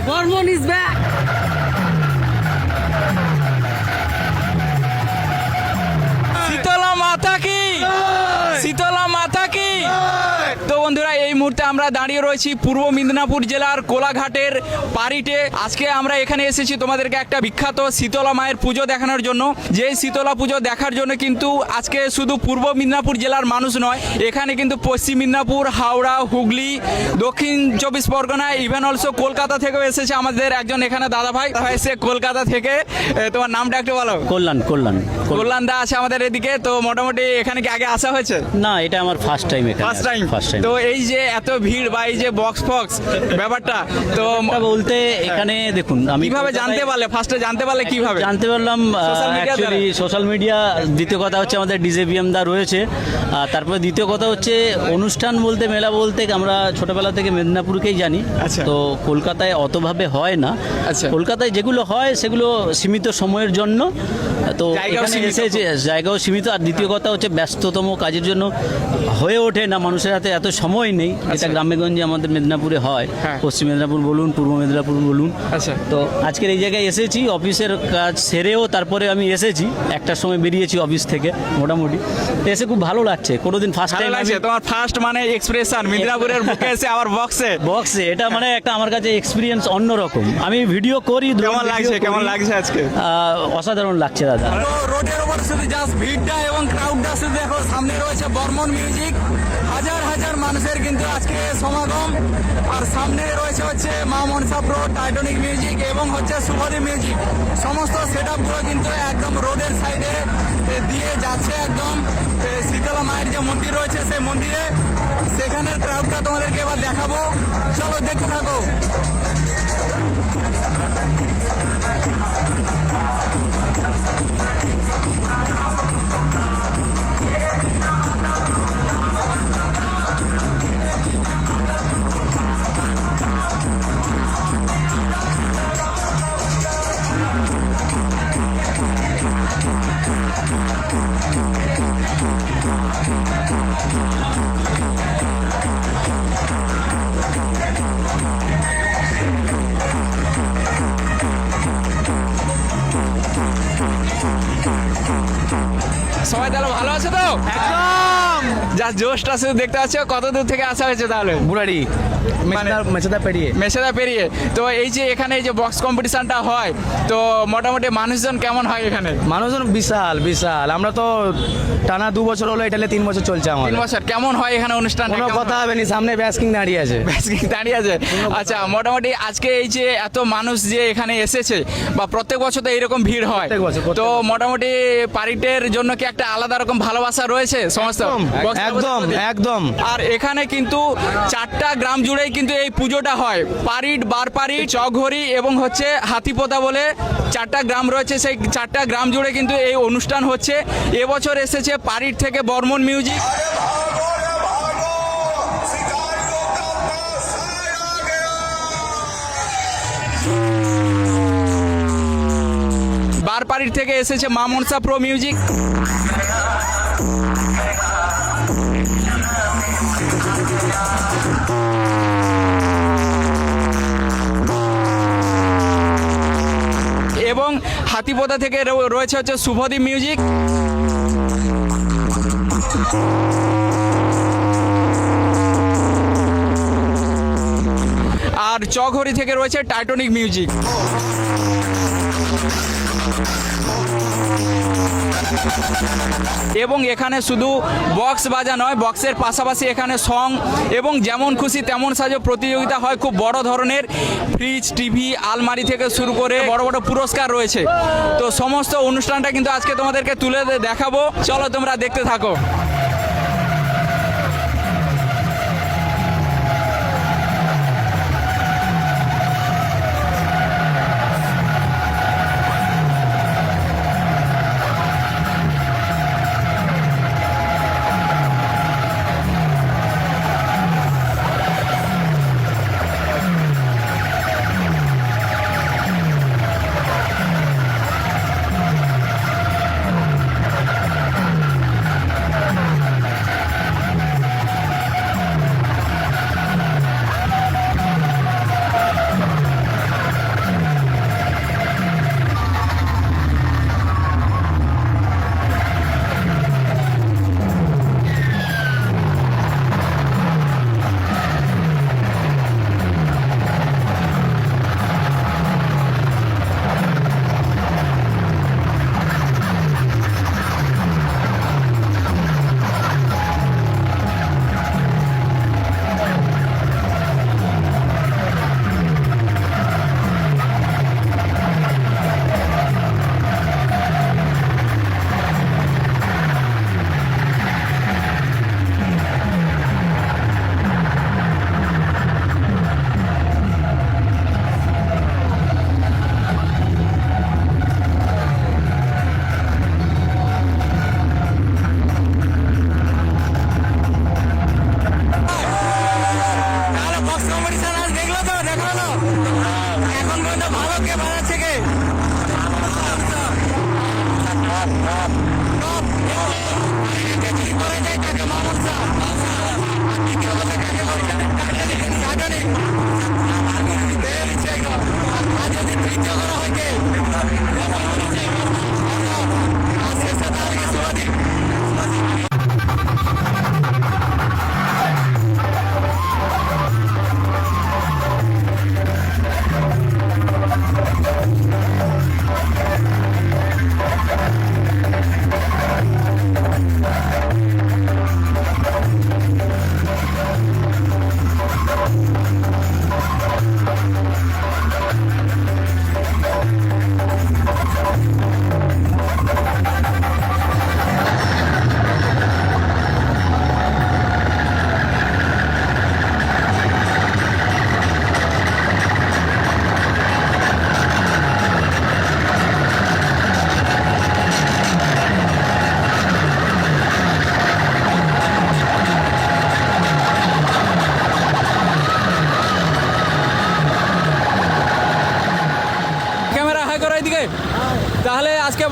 Barman is back. Shitala মাতা কি, শীতলা মাতা কি। তো বন্ধুরা, এই মুহূর্তে আমরা দাঁড়িয়ে রয়েছি পূর্ব মেদিনীপুর জেলার কোলাঘাটের পারিটে। আজকে আমরা এখানে এসেছি তোমাদেরকে একটা বিখ্যাত শীতলা মায়ের পুজো দেখানোর জন্য। যে শীতলা পুজো দেখার জন্য কিন্তু আজকে শুধু পূর্ব মেদিনীপুর জেলার মানুষ নয়, এখানে কিন্তু পশ্চিম মেদিনীপুর, হাওড়া, হুগলি, দক্ষিণ চব্বিশ পরগনা, ইভেন অলসো কলকাতা থেকেও এসেছে আমাদের একজন এখানে দাদা ভাই এসে কলকাতা থেকে। তোমার নামটা একটু বলো। কল্যাণ দা আছে আমাদের এদিকে। তো মোটামুটি এখানে কি আগে আসা হয়েছে? না, এটা আমার ফার্স্ট টাইম। First time. তো এই যে এত ভিড় বা এই যে বক্স ফক্স ব্যাপারটা, তো বলতে এখানে দেখুন, আমি কিভাবে জানতে পারলে, ফার্স্টে জানতে পারলে কিভাবে জানতে পারলাম? Actually social media. দ্বিতীয় কথা হচ্ছে আমাদের ডিজেবিএম দা রয়েছে। তারপরে দ্বিতীয় কথা হচ্ছে অনুষ্ঠান বলতে, মেলা বলতে আমরা ছোটবেলা থেকে মেদিনীপুরকেই জানি। আচ্ছা। তো কলকাতায় অতভাবে হয় না। আচ্ছা। কলকাতায় যেগুলো হয় সেগুলো সীমিত সময়ের জন্য। তো জায়গাও এখানে সীমিত। এসেছে, জায়গাও সীমিত। আর দ্বিতীয় কথা হচ্ছে ব্যস্ততম কাজের জন্য হয়ে ওঠে না, মানুষের হাতে এত সময় নেই। এটা গ্রামেগঞ্জে আমাদের মেদিনীপুরে হয়। হ্যাঁ। পশ্চিম মেদিনীপুর বলুন, পূর্ব মেদিনীপুর বলুন। আচ্ছা। তো আজকের এই জায়গায় এসেছি, অফিসের কাজ সেরেও তারপরে আমি এসেছি। একটার সময় বেরিয়েছি অফিস থেকে মোটামুটি। তো এসে খুব ভালো লাগছে। কোনোদিন ফার্স্ট ভালো টাইম লাগছে তোমার ফার্স্ট মানে এক্সপ্রেশন মেদিনীপুরের বুকে এসে আবার বক্সে এটা মানে একটা আমার কাছে এক্সপিরিয়েন্স অন্যরকম। আমি ভিডিও করি। কেমন লাগছে, কেমন লাগছে আজকে? অসাধারণ লাগছে দাদা। রোডের উপর শুধু জাস্ট ভিড়টা এবং ক্রাউডটা শুধু দেখো। সামনে রয়েছে বর্মন মিউজিক, হাজার হাজার মানুষের কিন্তু আজকে সমাগম। আর সামনে রয়েছে হচ্ছে মা মনসা প্রো, টাইটানিক মিউজিক এবং হচ্ছে শুভদীপ মিউজিক। সমস্ত সেট আপগুলো কিন্তু একদম রোডের সাইডে দিয়ে যাচ্ছে একদম শীতলা মায়ের যে মন্দির রয়েছে সেই মন্দিরে। সেখানের ক্রাউডটা তোমাদেরকে এবার দেখাবো, চলো দেখতে থাকো। সবাই তাহলে ভালো আছে তো? একদম যা জোশটা শুধু দেখতে পাচ্ছ। কত দূর থেকে আসা হয়েছে তাহলে? বুড়াড়ি, মেছেদা পেরিয়ে। মেছেদা পেরিয়ে। তো এই যে এখানে এই যে বক্স কম্পিটিশনটা হয়, তো মোটামুটি মানুষজন কেমন হয় এখানে? মানুষজন বিশাল বিশাল। আমরা তো টানা 2 বছর হলো, এটা 3 বছর চলছে আমার। 3 বছর। কেমন হয় এখানে অনুষ্ঠান? কোনো কথা হবে না, সামনে ব্যাসকিং দাঁড়িয়ে আছে। দাঁড়িয়ে আছে। আচ্ছা, মোটামুটি আজকে এই যে এত মানুষ যে এখানে এসেছে, বা প্রত্যেক বছর তো এইরকম ভিড় হয়, প্রত্যেক বছর। তো মোটামুটি পারিটের জন্য কি একটা আলাদা রকম ভালোবাসা রয়েছে সমস্ত? একদম একদম। আর এখানে কিন্তু 4টা গ্রাম জুড়েই কিন্তু এই পুজোটা হয়। পারিট, বারপাড়ি, চকঘড়ি এবং হচ্ছে হাতিপোতা বলে 4টা গ্রাম রয়েছে। সেই 4টা গ্রাম জুড়ে কিন্তু এই অনুষ্ঠান হচ্ছে। এবছর এসেছে পারিট থেকে বর্মন মিউজিক। বারপাড়ির থেকে এসেছে মা মনসা প্রো মিউজিক। এবং হাতিপোতা থেকে রয়েছে হচ্ছে শুভদীপ মিউজিক। আর চকঘড়ি থেকে রয়েছে টাইটানিক মিউজিক। এবং এখানে শুধু বক্স বাজা নয়, বক্সের পাশাপাশি এখানে সং এবং যেমন খুশি তেমন সাজো প্রতিযোগিতা হয়। খুব বড় ধরনের ফ্রিজ, টিভি, আলমারি থেকে শুরু করে বড় বড় পুরস্কার রয়েছে। তো সমস্ত অনুষ্ঠানটা কিন্তু আজকে তোমাদেরকে তুলে দেখাবো, চলো তোমরা দেখতে থাকো।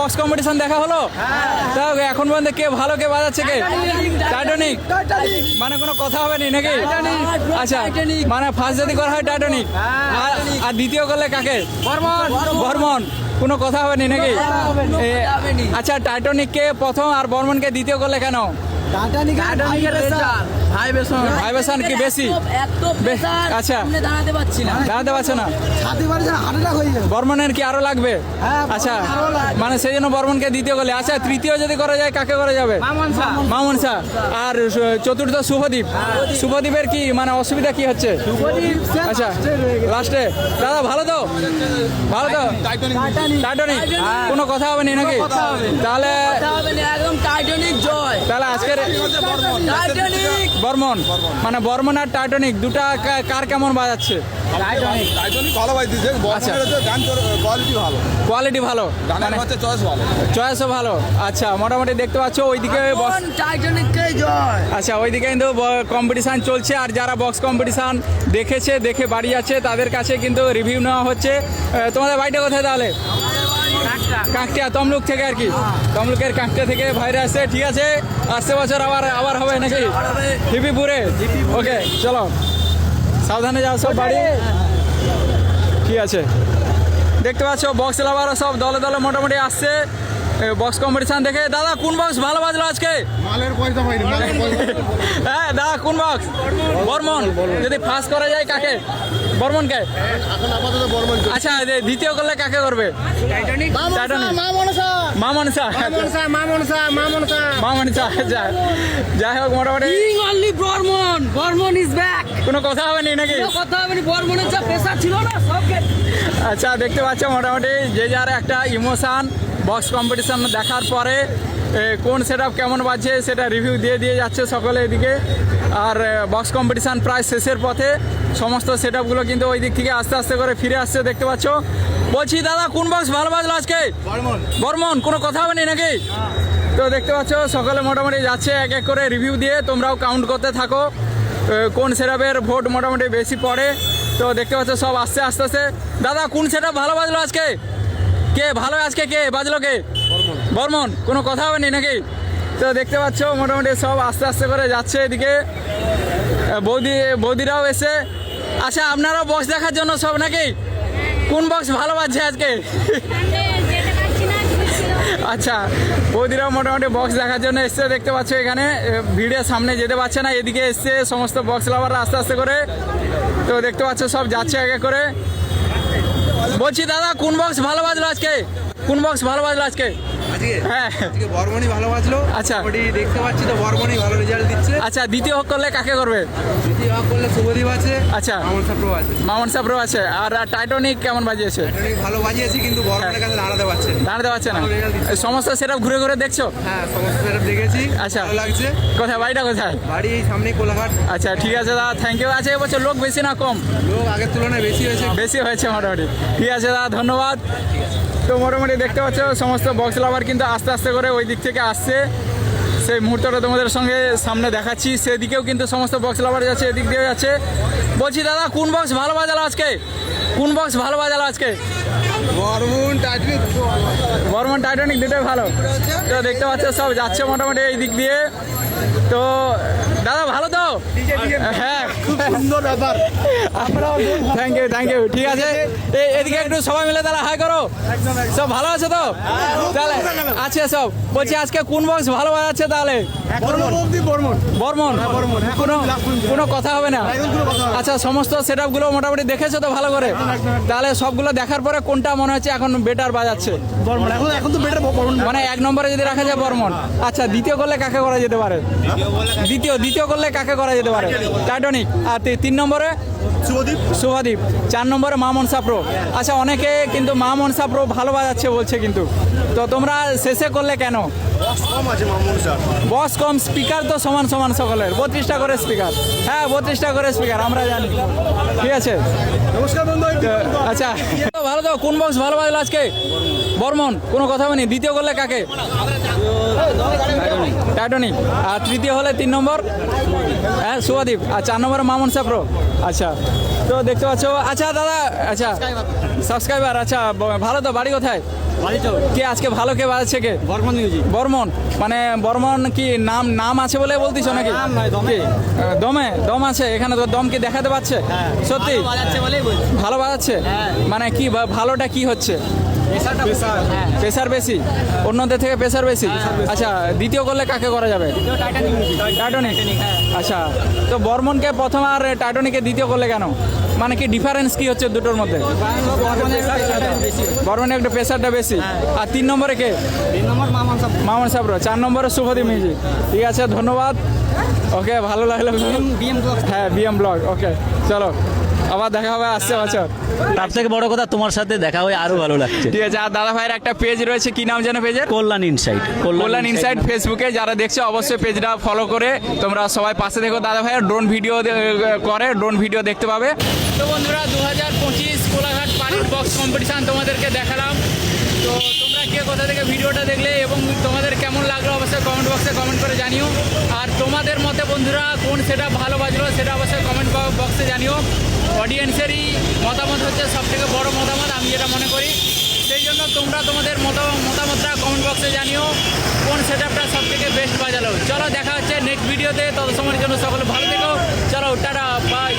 বক্স কম্পিটিশন দেখা হলো? তাও এখন পর্যন্ত কে ভালো কে বাজাচ্ছে কে? টাইটানিক। মানে কোনো কথা হবে না নাকি? আচ্ছা, মানে ফার্স্ট যদি করা হয় টাইটানিক, আর দ্বিতীয় করলে কাকে? বর্মন। কোনো কথা হবে না নাকি? আচ্ছা, টাইটানিককে প্রথম আর বর্মনকে দ্বিতীয় করলে কেন? ভাইবেশন কি বেশি? আচ্ছা, দাঁড়াতে পারছে না। বর্মনের কি আরো লাগবে? আচ্ছা, মানে সেই জন্য বর্মনকে দ্বিতীয় করলে। আচ্ছা, তৃতীয় যদি করা যায় কাকে করা যাবে? মামুন শাহ। আর চতুর্থ শুভদীপ। শুভদীপের কি মানে অসুবিধা কি হচ্ছে? আচ্ছা, লাস্টে দাদা ভালো তো? ভালো তো? টাইটানিক। কোনো কথা হবে না নাকি? তাহলে একদম টাইটানিক জয়। তাহলে আজকের বর্মন, মানে বর্মন আর টাইটানিক দুটা কার কেমন বাজাচ্ছে? টাইটানিক ভালো বাজছে, বর্মনের হচ্ছে গান কোয়ালিটি ভালো, কোয়ালিটি ভালো, গানের হচ্ছে চয়েস ভালো, চয়েসও ভালো। আচ্ছা, মোটামুটি দেখতে পাচ্ছ ওইদিকে টাইটানিককে জয়। আচ্ছা, ওইদিকে কিন্তু কম্পিটিশান চলছে, আর যারা বক্স কম্পিটিশান দেখে বাড়ি যাচ্ছে তাদের কাছে কিন্তু রিভিউ নেওয়া হচ্ছে। তোমাদের বাড়িটা কোথায় তাহলে? কাঁকটিয়া, তমলুক থেকে আর কি। তমলুকের কাঁকটিয়া থেকে ভাইরা আসছে। ঠিক আছে, আসছে বছর আবার হবে নাকি? হিপিপুরে। ওকে, চলো সাবধানে যাও সব বাড়ি। ঠিক আছে, দেখতে পাচ্ছ বক্স লাভাররা সব দলে দলে মোটামুটি আসছে বক্স কম্পিটিশান দেখে। দাদা কোন বক্স ভালো বাজলো আজকে? মালের পয়সা পাইনি, মালের পয়সা। হ্যাঁ দাদা, কোন বক্স? বর্মন। যদি ফার্স্ট করা যায় কাকে? বর্মনকে। এখন আপাতত বর্মন। আচ্ছা, দ্বিতীয় করলে কাকে করবে? টাইটানিক। মামনসা। আচ্ছা, যাই হোক মোটামুটি only Barman. Barman is back. কোনো কথা হবে না নাকি? কথা হবে না, বর্মনের যা পেশা ছিল না সবকে। আচ্ছা, দেখতে পাচ্ছ মোটামুটি যে যার একটা ইমোশান বক্স কম্পিটিশান দেখার পরে কোন সেটআপ কেমন বাজছে সেটা রিভিউ দিয়ে যাচ্ছে সকলে এদিকে। আর বক্স কম্পিটিশান প্রায় শেষের পথে, সমস্ত সেটআপগুলো কিন্তু ওই দিক থেকে আস্তে আস্তে করে ফিরে আসছে দেখতে পাচ্ছ। বলছি দাদা কোন বক্স ভালো বাজলো আজকে? বর্মন। কোনো কথা হবে না নাকি? তো দেখতে পাচ্ছ সকলে মোটামুটি যাচ্ছে এক এক করে রিভিউ দিয়ে। তোমরাও কাউন্ট করতে থাকো কোন সেটআপের ভোট মোটামুটি বেশি পড়ে। তো দেখতে পাচ্ছ সব আস্তে আস্তে। দাদা কোন সেটআপ ভালো বাজলো আজকে? কে ভালো আজকে কে বাজলো? কে? বর্মন। কোনো কথা হবে না নাকি? তো দেখতে পাচ্ছ মোটামুটি সব আস্তে আস্তে করে যাচ্ছে এদিকে। বৌদিরাও এসে। আচ্ছা, আপনারাও বক্স দেখার জন্য সব নাকি? কোন বক্স ভালো বাজছে আজকে? আচ্ছা, বৌদিরাও মোটামুটি বক্স দেখার জন্য এসছে দেখতে পাচ্ছ। এখানে ভিড়ের সামনে যেতে পারছে না, এদিকে এসছে সমস্ত বক্স লাভাররা আস্তে আস্তে করে। তো দেখতে পাচ্ছ সব যাচ্ছে এক এক করে। বলছি দাদা কোন বক্স ভালো বাজলো আজকে? কোন বক্স ভালো বাজলো আজকে? হ্যাঁ, বর্মনই ভালো বাজলো। আচ্ছা, দেখতে পাচ্ছি তো বর্মনই ভালো রেজাল্ট দিচ্ছে। আচ্ছা, দ্বিতীয় করলে কাকে করবে? দ্বিতীয় করলে শুভদীপ আছে। আচ্ছা, মামুন সাপ্রো আছে। আর টাইটানিক কেমন বাজিয়েছে? টাইটানিক ভালো বাজিয়েছে, কিন্তু বর্মনের কাছে দাঁড়াতে পারছে না। এই সমস্ত সেটআপ ঘুরে ঘুরে দেখছো? হ্যাঁ, সমস্ত সেটআপ দেখেছি। আচ্ছা, ভালো লাগছে। কোথায় বাড়িটা কোথায়? বাড়ি এই সামনে কোলাঘাট। আচ্ছা, ঠিক আছে দাদা, থ্যাংক ইউ। আচ্ছা, এবছর লোক বেশি না কম? লোক আগের তুলনায় বেশি হয়েছে। বেশি হয়েছে মোটামুটি। ঠিক আছে দাদা, ধন্যবাদ। তো মোটামুটি দেখতে পাচ্ছ সমস্ত বক্স লাভার কিন্তু আস্তে আস্তে করে ওই দিক থেকে আসছে। সেই মুহূর্তটা তোমাদের সঙ্গে সামনে দেখাচ্ছি। সেদিকেও কিন্তু সমস্ত বক্স লাভার যাচ্ছে, এদিক দিয়েও যাচ্ছে। বলছি দাদা কোন বক্স ভালো বাজালো আজকে? কোন বক্স ভালো বাজালো আজকে? বর্মন টাইটানিক দুটোই ভালো। তো দেখতে পাচ্ছ সব যাচ্ছে মোটামুটি এই দিক দিয়ে। তো দাদা ভালো তো? হ্যাঁ, খুব সুন্দর ব্যাপার। Thank you. ঠিক আছে, এদিকে একটু সবাই মিলে তাহলে হাই করো। সব ভালো আছে তো? তাহলে আছে সব। বলছি আজকে কোন বক্স ভালো বাজাচ্ছে তাহলে? বর্মন। কোনো কথা হবে না? আচ্ছা, সমস্ত সেটআপগুলো মোটামুটি দেখেছো তো ভালো করে? তাহলে সবগুলো দেখার পরে কোনটা মনে হচ্ছে এখন বেটার বাজাচ্ছে? এখন তো বেটার মানে এক নম্বরে যদি রাখা যায় বর্মন। আচ্ছা, দ্বিতীয় করলে কাকে করা যেতে পারে? দ্বিতীয় করলে কাকে করা যেতে পারে? টাইটানিক। আর 3 নম্বরে শুভদীপ। 4 নম্বরে মামুন সাপ্রো। আচ্ছা, অনেকে কিন্তু মামুন সাপ্রো ভালো বাজাচ্ছে বলছে, কিন্তু তো তোমরা শেষে করলে কেন? বক্স কম, স্পিকার তো সমান সকলের। 32টা করে স্পিকার। হ্যাঁ, 32টা করে স্পিকার, আমরা জানি। ঠিক আছে, নমস্কার বন্ধু। আচ্ছা ভালো তো। কোন বক্স ভালো বাজলো আজকে? বর্মন। কোনো কথা হয়নি। দ্বিতীয় করলে কাকে? টাইটানিক। আর তৃতীয় হলে 3 নম্বর হ্যাঁ শুভদীপ। আর 4 নম্বরে মামুন সাপ্রো। আচ্ছা, তো দেখতে পাচ্ছ। আচ্ছা দাদা, আচ্ছা সাবস্ক্রাইবার আচ্ছা ভালো তো বাড়ি কোথায় কে আজকে ভালো কে বাজাচ্ছে কে বর্মন মানে বর্মন কি নাম আছে বলে বলতিস নাকি কি? দম আছে এখানে তো দম কি দেখাতে পারছে সত্যি ভালো বাজাচ্ছে মানে কি ভালোটা কি হচ্ছে প্রেসার বেশি অন্যদের থেকে প্রেসার বেশি আচ্ছা দ্বিতীয় করলে কাকে করা যাবে টাইটানিক আচ্ছা তো বর্মনকে প্রথম আর টাইটানিকে দ্বিতীয় করলে কেন মানে কি ডিফারেন্স কি হচ্ছে দুটোর মধ্যে বর্মনের একটু প্রেসারটা বেশি আর 3 নম্বরে কে মামন সাবরো 4 নম্বরে শুভদীপ মিউজিক ঠিক আছে ধন্যবাদ ওকে ভালো লাগলো হ্যাঁ বিএম ব্লগ ওকে চলো আবার দেখা হবে আসছে বছর তার থেকে বড় কথা তোমার সাথে দেখা হয়ে আরো ভালো লাগছে। ঠিক আছে আর দাদা ভাইয়ের একটা পেজ রয়েছে কি নাম জানো পেজের কল্যাণ ইনসাইট কল্যাণ ইনসাইড ফেসবুকে যারা দেখছো অবশ্যই পেজটা ফলো করে তোমরা সবাই পাশে দেখো দাদা ভাইয়ের ড্রোন ভিডিও করে ড্রোন ভিডিও দেখতে পাবে তো বন্ধুরা 2025 কোলাঘাট পানির বক্স কম্পিটিশন তোমাদেরকে দেখালাম তো তোমরা কে কোথা থেকে ভিডিওটা দেখলে এবং তোমাদের কেমন লাগলো অবশ্যই কমেন্ট বক্সে কমেন্ট করে জানিও আর তোমাদের মতে বন্ধুরা কোন সেটা ভালো বাজলো সেটা অবশ্যই কমেন্ট বক্সে জানিও অডিয়েন্সেরই মতামত হচ্ছে সব থেকে বড় মতামত আমি যেটা মনে করি সেই জন্য তোমরা তোমাদের মতামতটা কমেন্ট বক্সে জানিও কোন সেটআপটা সব থেকে বেস্ট বাজালো চলো দেখা হচ্ছে নেক্সট ভিডিওতে তত সময়ের জন্য সকলে ভালো থেকো চলো টাটা বাই